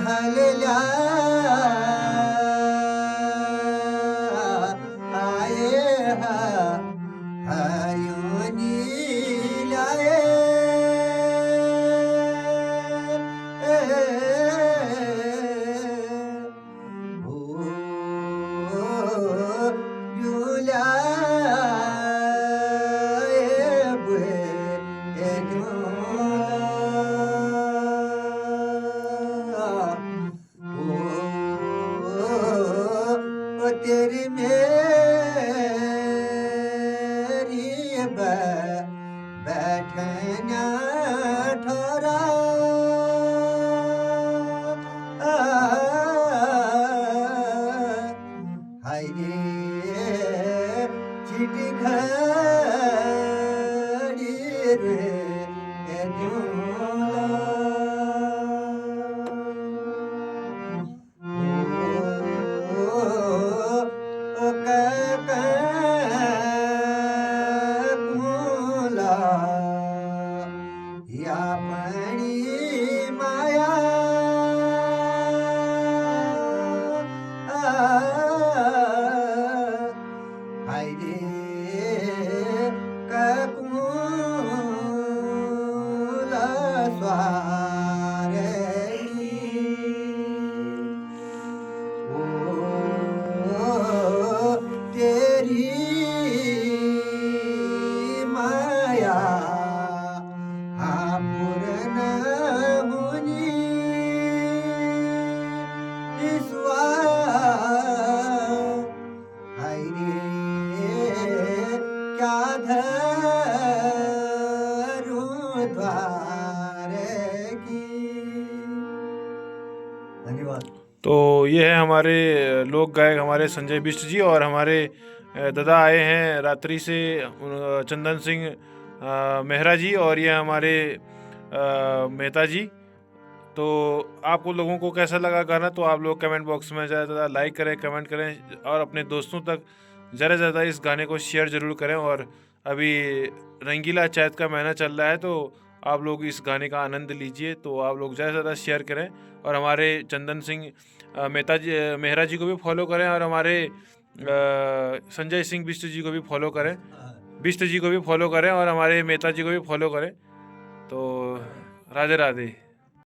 हलल्या आये हा हयोनी लाए जुला तेरी मेरी बैठना ठोरा हाय रे चिटी घड़ी रे या पणी माया हाय रे ककुला स्वारे ओ तेरी माया पूर्ण होनी हाय रे क्या धरूं द्वारे की। धन्यवाद। तो ये है हमारे लोक गायक हमारे संजय बिष्ट जी, और हमारे दादा आए हैं रात्रि से चंदन सिंह मेहरा जी, और ये हमारे मेहता जी। तो आपको लोगों को कैसा लगा गाना, तो आप लोग कमेंट बॉक्स में ज़्यादा से ज़्यादा लाइक करें, कमेंट करें, और अपने दोस्तों तक ज़्यादा से ज़्यादा इस गाने को शेयर ज़रूर करें। और अभी रंगीला चैत का महीना चल रहा है, तो आप लोग इस गाने का आनंद लीजिए। तो आप लोग ज़्यादा से ज़्यादा शेयर करें, और हमारे चंदन सिंह मेहता जी मेहरा जी को भी फॉलो करें, और हमारे संजय सिंह बिष्ट जी को भी फॉलो करें, बिष्ट जी को भी फॉलो करें, और हमारे मेहता जी को भी फॉलो करें। तो राधे राधे।